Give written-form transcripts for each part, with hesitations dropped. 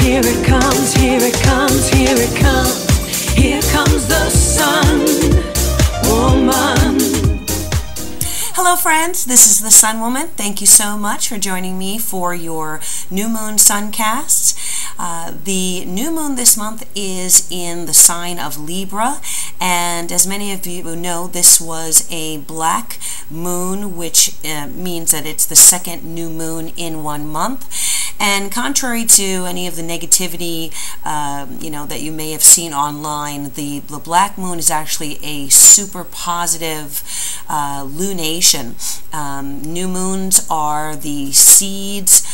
here it comes, here it comes, here it comes. Here comes the sun, woman. Hello friends, this is the Sun Woman. Thank you so much for joining me for your New Moon SunCasts. The new moon this month is in the sign of Libra, and as many of you know, this was a black moon, which means that it's the second new moon in 1 month. And contrary to any of the negativity that you may have seen online, the black moon is actually a super positive lunation. New moons are the seeds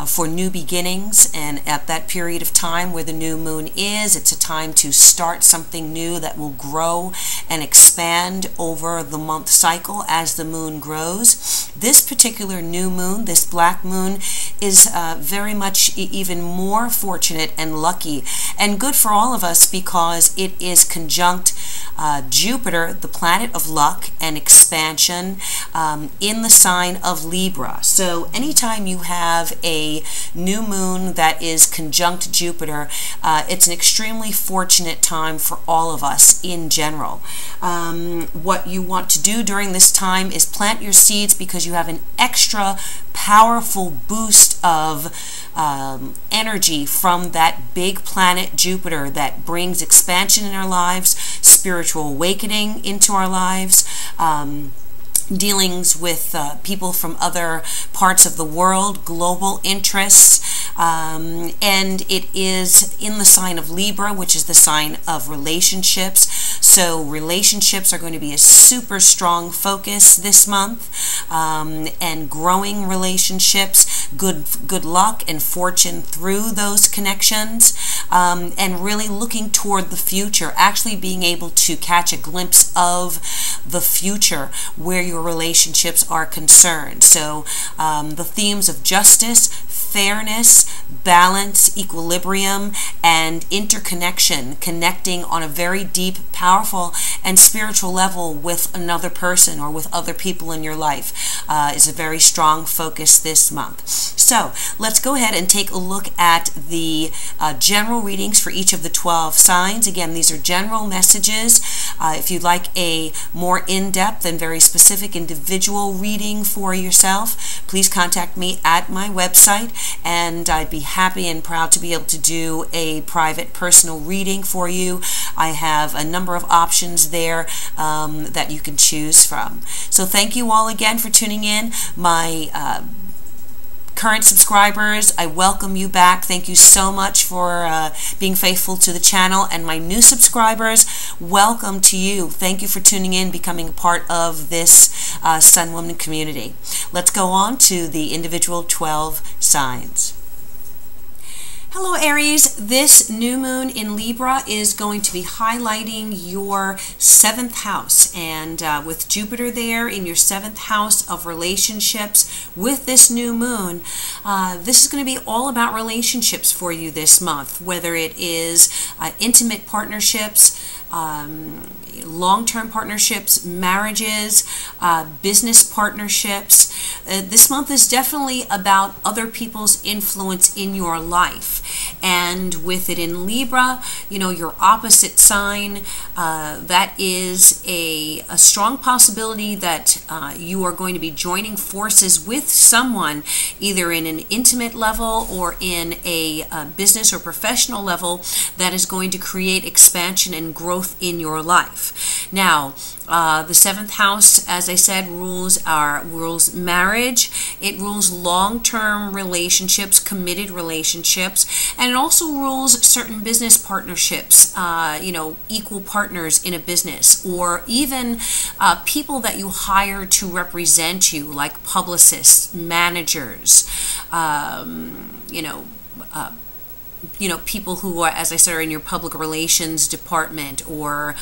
for new beginnings, and at that period of time where the new moon is, it's a time to start something new that will grow and expand over the month cycle as the moon grows. This particular new moon, this black moon, is very much even more fortunate and lucky and good for all of us because it is conjunct Jupiter, the planet of luck and expansion, in the sign of Libra. So anytime you have a new moon that is conjunct Jupiter, it's an extremely fortunate time for all of us in general. What you want to do during this time is plant your seeds because you have an extra powerful boost of energy from that big planet Jupiter that brings expansion in our lives, spiritual awakening into our lives, dealings with people from other parts of the world, global interests, and it is in the sign of Libra, which is the sign of relationships. So relationships are going to be a super strong focus this month, and growing relationships, good luck and fortune through those connections, and really looking toward the future, actually being able to catch a glimpse of the future where your relationships are concerned. So the themes of justice, fairness, balance, equilibrium, and interconnection, connecting on a very deep, powerful, and spiritual level with another person or with other people in your life is a very strong focus this month. So let's go ahead and take a look at the general readings for each of the 12 signs. Again, these are general messages. If you'd like a more in-depth and very specific individual reading for yourself, please contact me at my website, and I'd be happy and proud to be able to do a private personal reading for you. I have a number of options there that you can choose from. So thank you all again for tuning in. My current subscribers, I welcome you back. Thank you so much for being faithful to the channel. And my new subscribers, welcome to you. Thank you for tuning in, becoming a part of this Sun Woman community. Let's go on to the individual 12 signs. Hello Aries, this new moon in Libra is going to be highlighting your 7th house, and with Jupiter there in your 7th house of relationships with this new moon, this is going to be all about relationships for you this month, whether it is intimate partnerships, long-term partnerships, marriages, business partnerships. This month is definitely about other people's influence in your life. And with it in Libra, you know, your opposite sign, that is a strong possibility that you are going to be joining forces with someone, either in an intimate level or in a business or professional level, that is going to create expansion and growth in your life. Now, the 7th house, as I said, rules marriage. It rules long-term relationships, committed relationships, and it also rules certain business partnerships, equal partners in a business, or even people that you hire to represent you, like publicists, managers, people who are, as I said, are in your public relations department, or,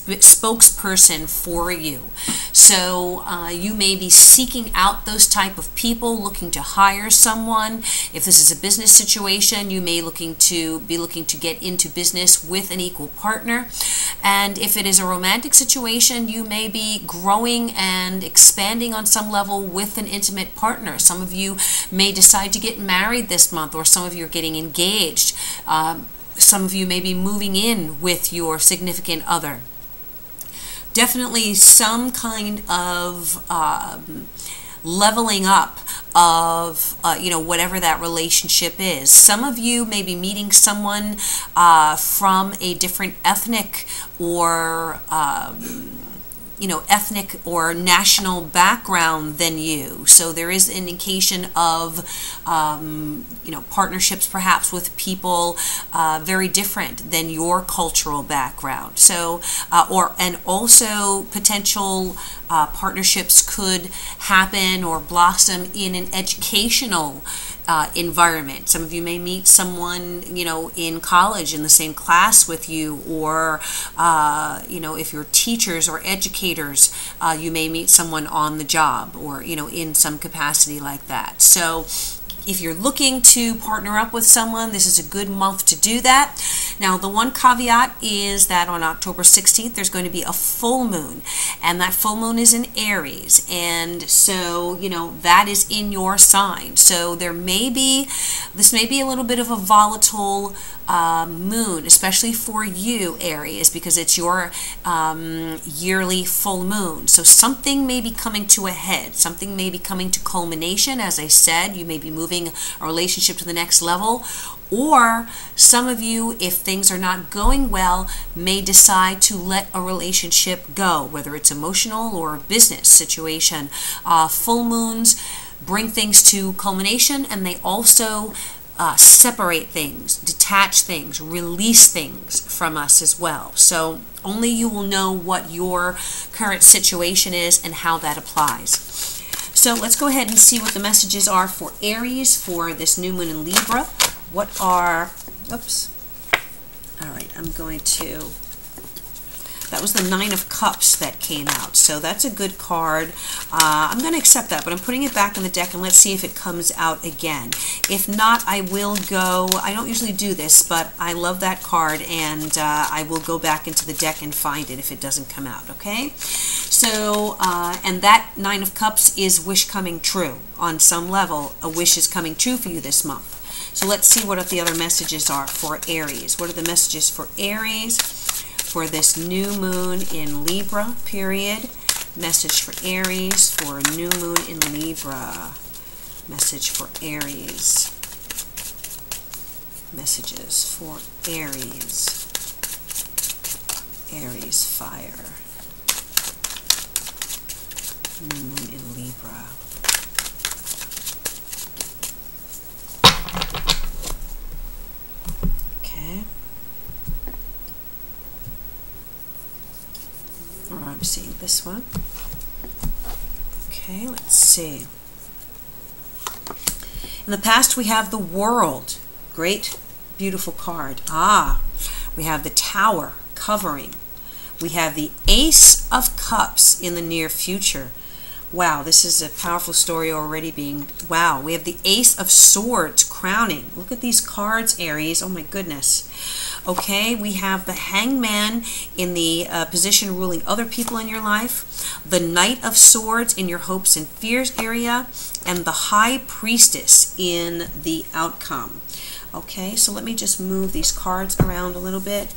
spokesperson for you. So you may be seeking out those type of people, looking to hire someone. If this is a business situation, you may be looking to get into business with an equal partner. And if it is a romantic situation, you may be growing and expanding on some level with an intimate partner. Some of you may decide to get married this month, or some of you are getting engaged. Some of you may be moving in with your significant other. Definitely some kind of leveling up of whatever that relationship is. Some of you may be meeting someone from a different ethnic or ethnic or national background than you. So there is an indication of partnerships perhaps with people very different than your cultural background. So and also potential partnerships could happen or blossom in an educational environment. Some of you may meet someone, in college in the same class with you, or, if you're teachers or educators, you may meet someone on the job or, in some capacity like that. So if you're looking to partner up with someone, this is a good month to do that. Now, the one caveat is that on October 16th, there's going to be a full moon, and that full moon is in Aries, and so, that is in your sign. So this may be a little bit of a volatile moon, especially for you, Aries, because it's your yearly full moon. So something may be coming to a head. Something may be coming to culmination. As I said, you may be moving a relationship to the next level. Or some of you, if things are not going well, may decide to let a relationship go, whether it's emotional or a business situation. Full moons bring things to culmination, and they also separate things, detach things, release things from us as well. So only you will know what your current situation is and how that applies. So let's go ahead and see what the messages are for Aries for this new moon in Libra. What are, all right, I'm going to, that was the 9 of Cups that came out, so that's a good card. I'm going to accept that, but I'm putting it back in the deck, and let's see if it comes out again. If not, I will go, I don't usually do this, but I love that card, and I will go back into the deck and find it if it doesn't come out, okay? So, and that 9 of Cups is wish coming true. On some level, a wish is coming true for you this month. So let's see what the other messages are for Aries. What are the messages for Aries for this new moon in Libra, period? Message for Aries for a new moon in Libra. Message for Aries. Messages for Aries. Aries fire. New moon in Libra. Okay. Or I'm seeing this one. Okay, let's see. In the past, we have the World. Great, beautiful card. We have the Tower covering. We have the Ace of Cups in the near future. Wow, this is a powerful story already being, wow. We have the Ace of Swords crowning. Look at these cards, Aries. Oh my goodness. Okay, we have the Hangman in the position ruling other people in your life, the Knight of Swords in your hopes and fears area, and the High Priestess in the outcome. Okay, so let me just move these cards around a little bit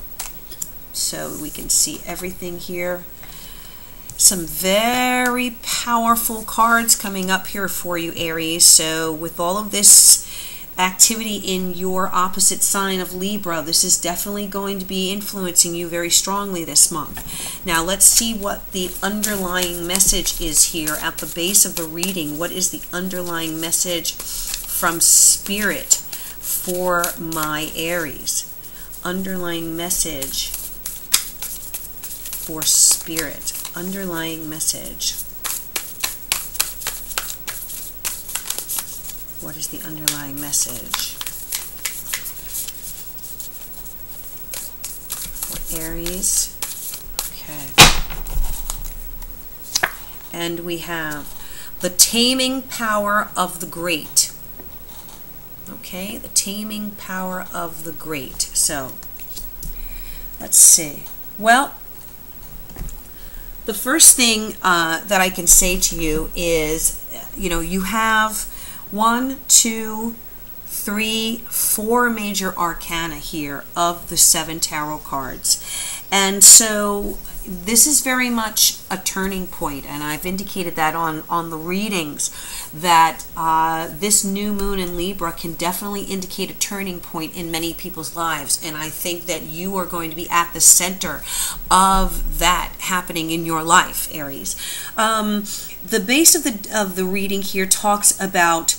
so we can see everything here. Some very powerful cards coming up here for you, Aries. So with all of this activity in your opposite sign of Libra, this is definitely going to be influencing you very strongly this month. Now let's see what the underlying message is here at the base of the reading. What is the underlying message from Spirit for my Aries? Underlying message for Spirit. Underlying message. What is the underlying message for Aries? Okay. And we have the taming power of the great. Okay, the taming power of the great. So, let's see. Well, the first thing that I can say to you is, you have 1, 2, 3, 4 major arcana here of the 7 tarot cards. And so this is very much a turning point, and I've indicated that on the readings, that this new moon in Libra can definitely indicate a turning point in many people's lives, and I think that you are going to be at the center of that happening in your life, Aries. The base of the reading here talks about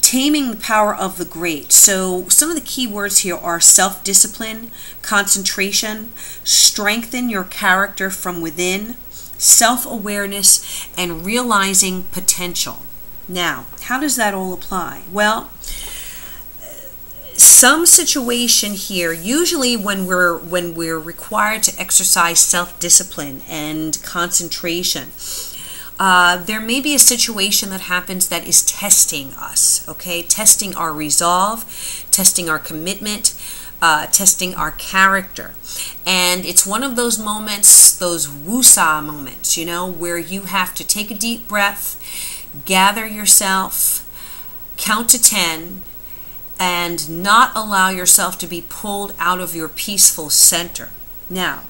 taming the power of the great. So some of the key words here are self-discipline, concentration, strengthen your character from within, self-awareness, and realizing potential. Now, how does that all apply? Well, some situation here, usually when we're required to exercise self-discipline and concentration, there may be a situation that happens that is testing us, okay? Testing our resolve, testing our commitment, testing our character. And it's one of those moments, those woosah moments, where you have to take a deep breath, gather yourself, count to 10, and not allow yourself to be pulled out of your peaceful center. Now,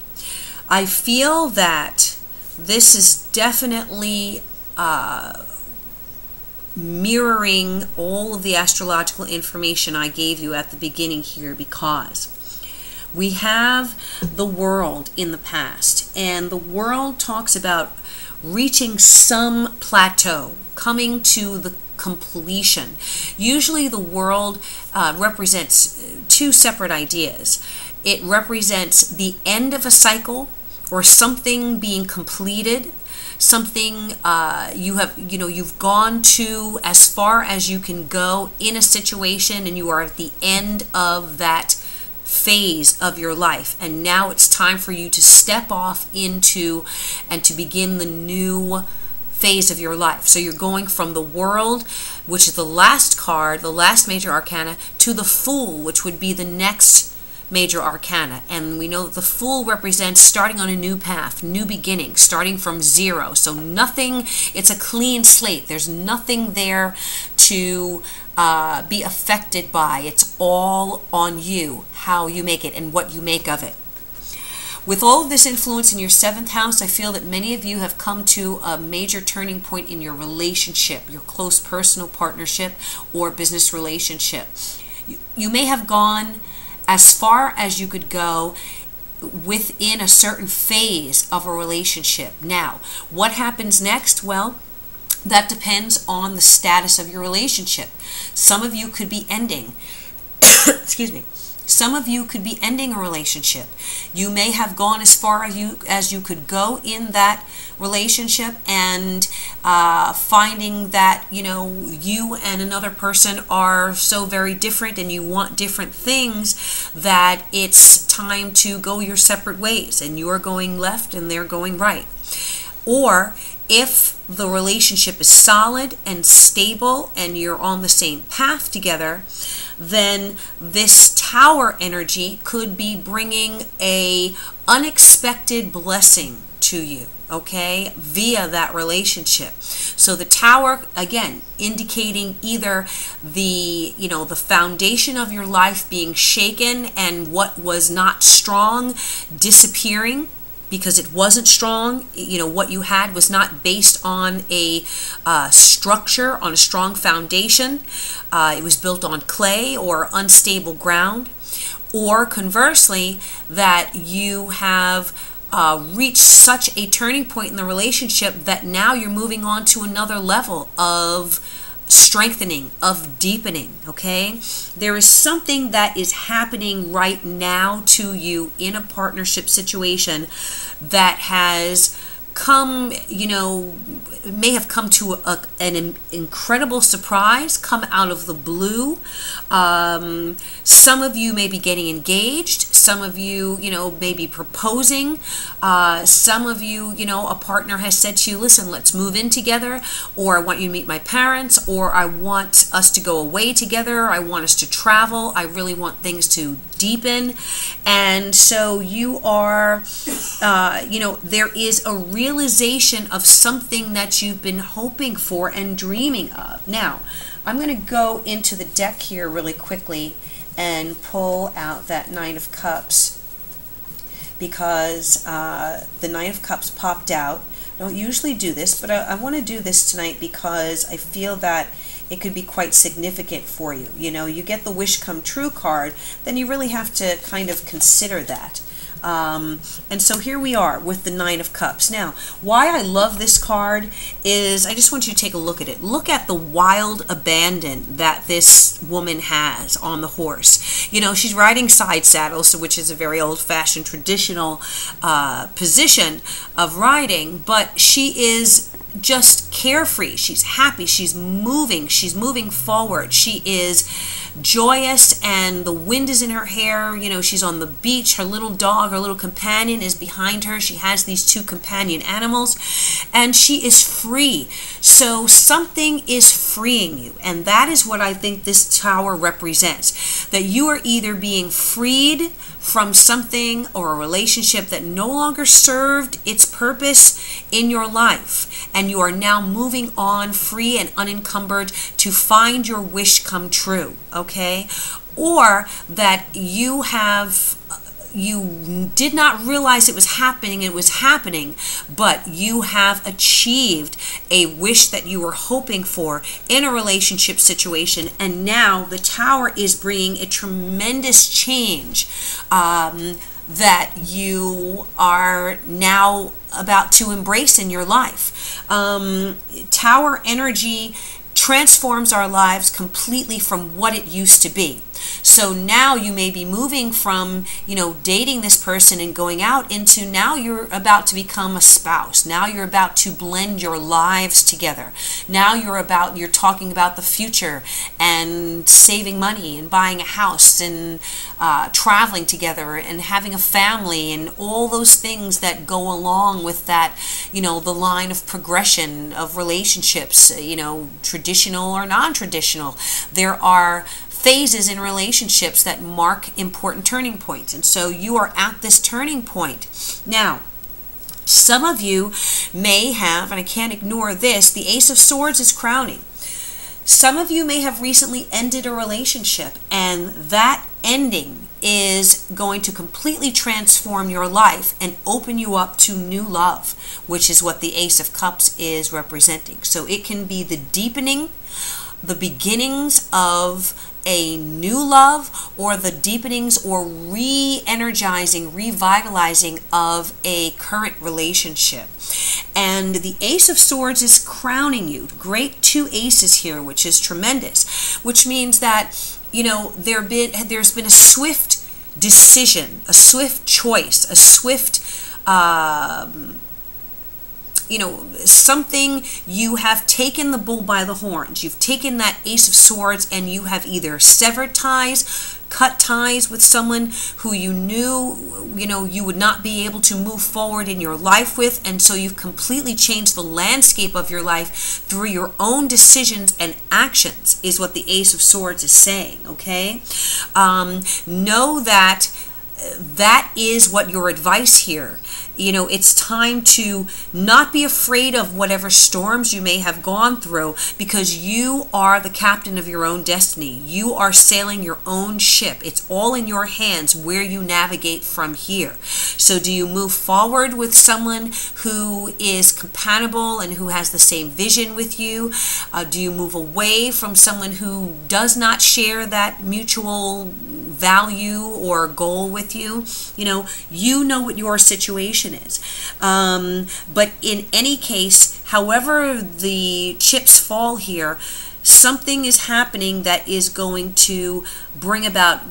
I feel that this is definitely mirroring all of the astrological information I gave you at the beginning here, because we have the world in the past, and the world talks about reaching some plateau, coming to the completion. Usually the world represents 2 separate ideas. It represents the end of a cycle, or something being completed, something you've gone to as far as you can go in a situation, and you are at the end of that phase of your life, and now it's time for you to step off into and to begin the new phase of your life. So you're going from the World, which is the last card, the last major arcana, to the Fool, which would be the next major arcana. And we know that the Fool represents starting on a new path, new beginning, starting from 0. So nothing, it's a clean slate. There's nothing there to be affected by. It's all on you, how you make it and what you make of it. With all of this influence in your 7th house, I feel that many of you have come to a major turning point in your relationship, your close personal partnership or business relationship. You may have gone as far as you could go within a certain phase of a relationship. Now, what happens next? Well, that depends on the status of your relationship. Some of you could be ending, excuse me, some of you could be ending a relationship. You may have gone as far as you could go in that relationship, and finding that you and another person are so very different and you want different things, that it's time to go your separate ways, and you're going left and they're going right. Or if the relationship is solid and stable and you're on the same path together, then this Tower energy could be bringing a unexpected blessing to you, okay, via that relationship. So the Tower, again, indicating either the foundation of your life being shaken and what was not strong disappearing, because it wasn't strong. What you had was not based on a structure, on a strong foundation. It was built on clay or unstable ground. Or conversely, that you have reached such a turning point in the relationship that now you're moving on to another level of strengthening, of deepening, okay? There is something that is happening right now to you in a partnership situation that has come, may have come to an incredible surprise, come out of the blue. Some of you may be getting engaged. Some of you, maybe proposing. Some of you, a partner has said to you, listen, let's move in together, or I want you to meet my parents, or I want us to go away together. I want us to travel. I really want things to deepen. And so you are, there is a realization of something that you've been hoping for and dreaming of. Now, I'm going to go into the deck here really quickly and pull out that Nine of Cups, because the Nine of Cups popped out. I don't usually do this, but I want to do this tonight because I feel that it could be quite significant for you. You get the Wish Come True card, then you really have to kind of consider that. And so here we are with the Nine of Cups. Now, why I love this card is I just want you to take a look at it. Look at the wild abandon that this woman has on the horse. She's riding side saddle, so which is a very old-fashioned traditional position of riding, but she is just carefree. She's happy. She's moving forward. She is joyous, and the wind is in her hair. She's on the beach. Her little dog, her little companion, is behind her. She has these two companion animals, and she is free. So something is freeing you, and that is what I think this Tower represents, that you are either being freed from something or a relationship that no longer served its purpose in your life, and you are now moving on free and unencumbered to find your wish come true, okay? Or that you did not realize it was happening, but you have achieved a wish that you were hoping for in a relationship situation, and now the Tower is bringing a tremendous change that you are now about to embrace in your life. Tower energy transforms our lives completely from what it used to be. So now you may be moving from, dating this person and going out into now you're about to become a spouse. Now you're about to blend your lives together. Now you're talking about the future and saving money and buying a house and traveling together and having a family and all those things that go along with that, the line of progression of relationships, traditional or non-traditional. There are phases in relationships that mark important turning points, and so you are at this turning point. Now, some of you may have, and I can't ignore this, the Ace of Swords is crowning. Some of you may have recently ended a relationship, and that ending is going to completely transform your life and open you up to new love, which is what the Ace of Cups is representing. So it can be the deepening, the beginnings of a new love, or the deepenings or re-energizing, revitalizing of a current relationship. And the Ace of Swords is crowning you. Great two aces here, which is tremendous, which means that there's been a swift decision, a swift choice, a swift something. You have taken the bull by the horns. You've taken that Ace of Swords and you have either severed ties, cut ties with someone who you knew, you would not be able to move forward in your life with, and so you've completely changed the landscape of your life through your own decisions and actions, is what the Ace of Swords is saying, okay? Know that that is what your advice here. It's time to not be afraid of whatever storms you may have gone through, because you are the captain of your own destiny. You are sailing your own ship. It's all in your hands where you navigate from here. So do you move forward with someone who is compatible and who has the same vision with you? Do you move away from someone who does not share that mutual value or goal with you? You know what your situation is. But in any case, however the chips fall here, something is happening that is going to bring about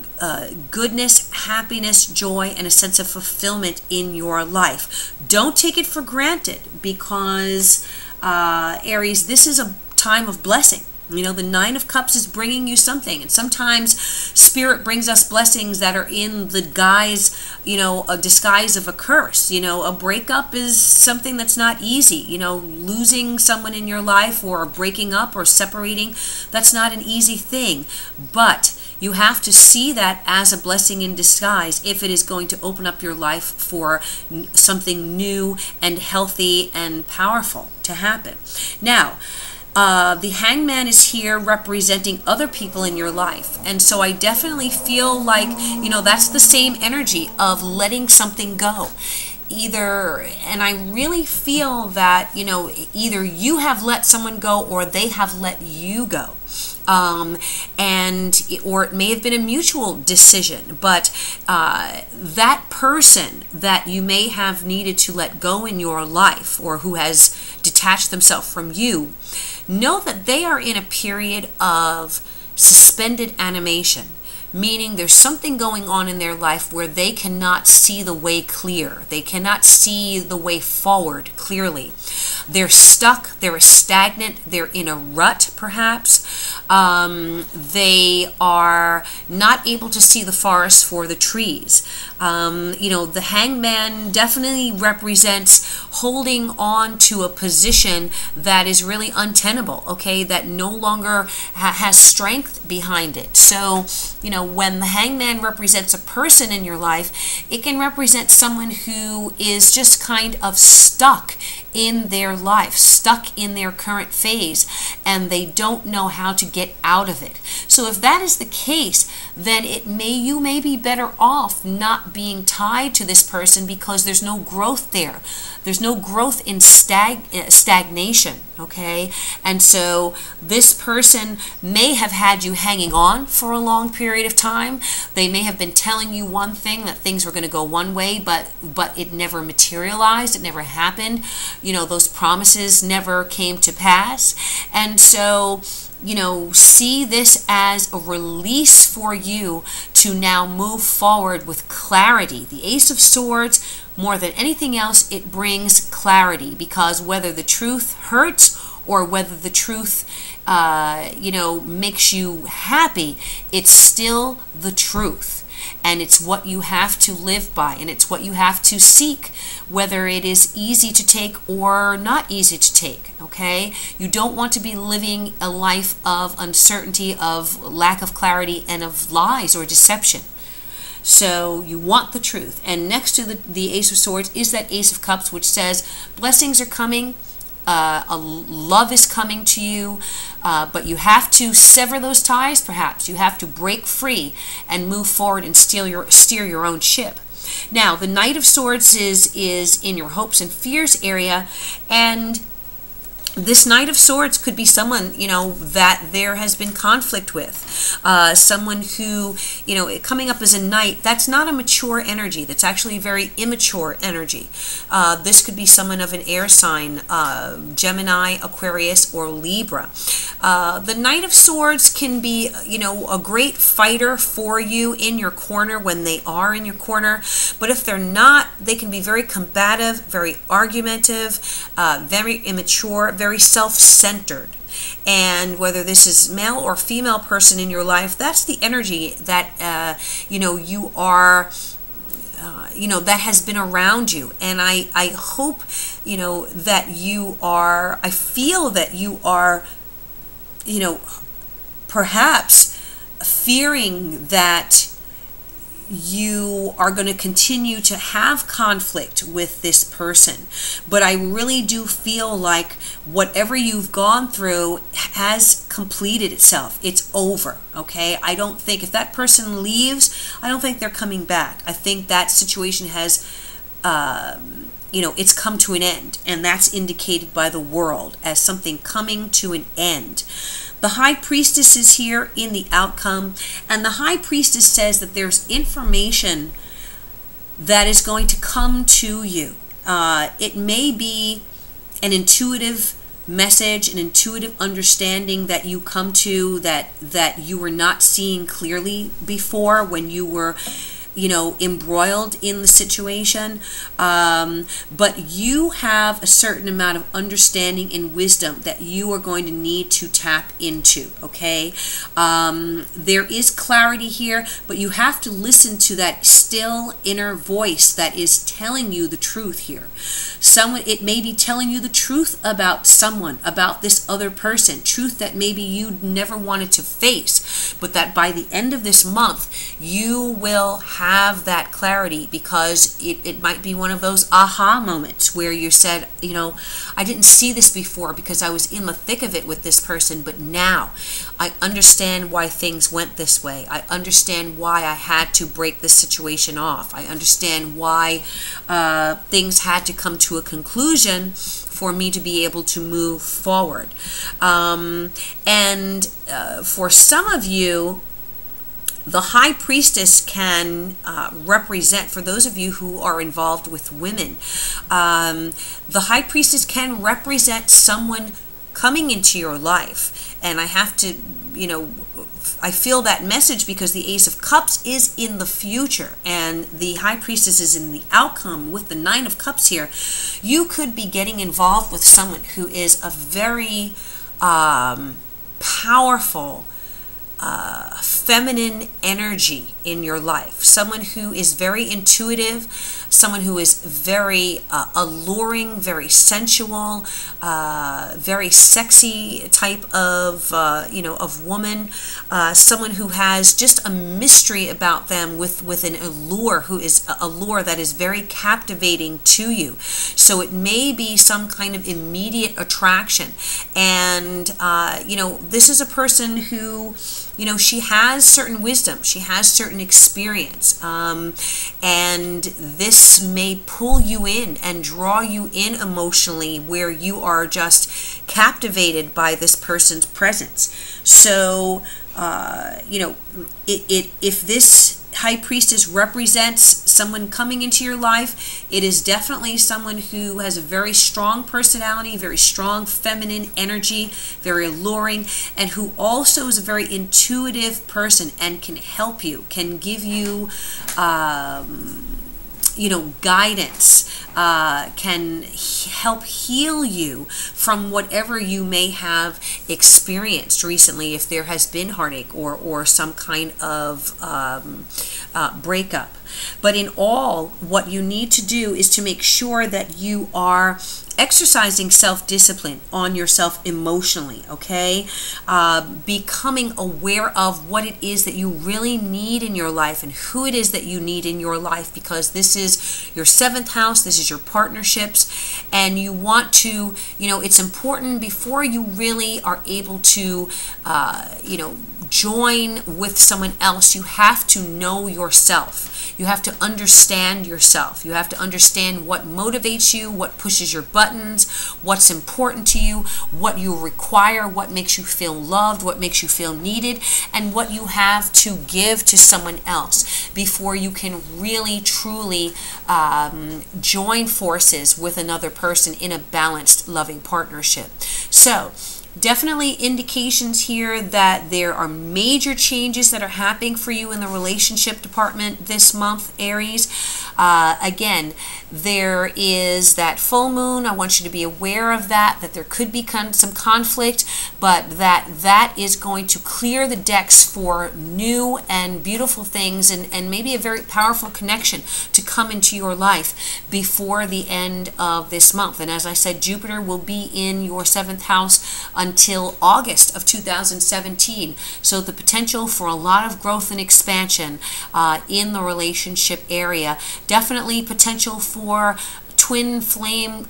goodness, happiness, joy, and a sense of fulfillment in your life. Don't take it for granted, because Aries, this is a time of blessing. You know, the Nine of Cups is bringing you something. And sometimes Spirit brings us blessings that are in the guise, you know, a disguise of a curse. You know, a breakup is something that's not easy. You know, losing someone in your life or breaking up or separating, that's not an easy thing. But you have to see that as a blessing in disguise if it is going to open up your life for something new and healthy and powerful to happen. Now, the Hangman is here representing other people in your life. And so I definitely feel like, you know, that's the same energy of letting something go. And I really feel that, you know, either you have let someone go or they have let you go. Or it may have been a mutual decision, but that person that you may have needed to let go in your life, or who has detached themselves from you, know that they are in a period of suspended animation, meaning there's something going on in their life where they cannot see the way clear. They cannot see the way forward clearly. They're stuck, they're stagnant, they're in a rut perhaps. They are not able to see the forest for the trees. You know, the Hangman definitely represents holding on to a position that is really untenable, okay, that no longer has strength behind it. So, you know, when the Hangman represents a person in your life, it can represent someone who is just kind of stuck in their life, stuck in their current phase, and they don't know how to get out of it. So if that is the case, then you may be better off not being tied to this person, because there's no growth there. There's no growth in stagnation, okay? And so this person may have had you hanging on for a long period of time. They may have been telling you one thing, that things were going to go one way, but it never materialized. It never happened. You know, those promises never came to pass. And so, you know, see this as a release for you to now move forward with clarity. The Ace of Swords, more than anything else, it brings clarity, because whether the truth hurts or whether the truth, you know, makes you happy, it's still the truth. And it's what you have to live by, and it's what you have to seek, whether it is easy to take or not easy to take, okay? You don't want to be living a life of uncertainty, of lack of clarity, and of lies or deception. So you want the truth. And next to the Ace of Swords is that Ace of Cups, which says blessings are coming, a love is coming to you, but you have to sever those ties, perhaps. You have to break free and move forward and steer your own ship. Now, the Knight of Swords is in your hopes and fears area, and this Knight of Swords could be someone, you know, that there has been conflict with. Someone who, you know, coming up as a knight, that's not a mature energy. That's actually a very immature energy. This could be someone of an air sign, Gemini, Aquarius, or Libra. The Knight of Swords can be, you know, a great fighter for you in your corner when they are in your corner. But if they're not, they can be very combative, very argumentative, very immature, very self-centered. And whether this is male or female person in your life, that's the energy that you know, you are, you know, that has been around you. And I hope, you know, that you are, I feel that you are, you know, perhaps fearing that you are going to continue to have conflict with this person. But I really do feel like whatever you've gone through has completed itself. It's over, okay? I don't think, if that person leaves, I don't think they're coming back. I think that situation has, you know, it's come to an end, and that's indicated by the world as something coming to an end. The High Priestess is here in the outcome, and the High Priestess says that there's information that is going to come to you. It may be an intuitive message, an intuitive understanding that you come to that you were not seeing clearly before when you were embroiled in the situation, but you have a certain amount of understanding and wisdom that you are going to need to tap into, okay? There is clarity here, but you have to listen to that still inner voice that is telling you the truth here. It may be telling you the truth about someone, about this other person, truth that maybe you never wanted to face, but that by the end of this month, you will have that clarity, because it might be one of those aha moments where you said, I didn't see this before because I was in the thick of it with this person, but now I understand why things went this way. I understand why I had to break this situation off. I understand why things had to come to a conclusion for me to be able to move forward. And for some of you, the High Priestess can represent, for those of you who are involved with women, the High Priestess can represent someone coming into your life. And I have to, I feel that message because the Ace of Cups is in the future and the High Priestess is in the outcome with the Nine of Cups here. You could be getting involved with someone who is a very powerful, feminine energy in your life. Someone who is very intuitive, someone who is very alluring, very sensual, very sexy type of of woman. Someone who has just a mystery about them with an allure, who is a allure that is very captivating to you. So it may be some kind of immediate attraction. And this is a person who, she has certain wisdom, she has certain experience, and this may pull you in and draw you in emotionally, where you are just captivated by this person's presence. So, if this High Priestess represents someone coming into your life, it is definitely someone who has a very strong personality, very strong feminine energy, very alluring, and who also is a very intuitive person and can help you, can give you guidance, can help heal you from whatever you may have experienced recently, if there has been heartache or some kind of breakup. But in all, what you need to do is to make sure that you are exercising self-discipline on yourself emotionally, okay? Becoming aware of what it is that you really need in your life and who it is that you need in your life, because this is your 7th house, this is your partnerships, and you want to, it's important before you really are able to, join with someone else, you have to know yourself. You have to understand yourself. You have to understand what motivates you, what pushes your buttons, what's important to you, what you require, what makes you feel loved, what makes you feel needed, and what you have to give to someone else before you can really, truly join forces with another person in a balanced, loving partnership. So, definitely indications here that there are major changes that are happening for you in the relationship department this month, Aries. Again, there is that full moon. I want you to be aware of that there could be some conflict, but that is going to clear the decks for new and beautiful things, and maybe a very powerful connection to come into your life before the end of this month. And as I said, Jupiter will be in your 7th house until August of 2017. So the potential for a lot of growth and expansion in the relationship area. Definitely potential for twin flame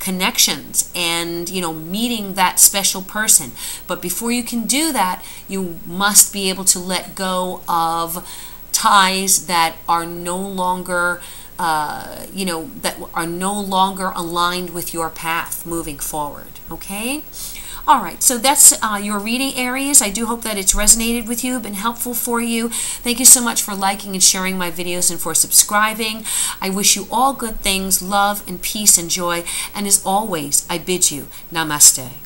connections and, meeting that special person. But before you can do that, you must be able to let go of ties that are no longer that are no longer aligned with your path moving forward. Okay? All right, so that's your reading, Aries. I do hope that it's resonated with you, been helpful for you. Thank you so much for liking and sharing my videos and for subscribing. I wish you all good things, love and peace and joy. And as always, I bid you namaste.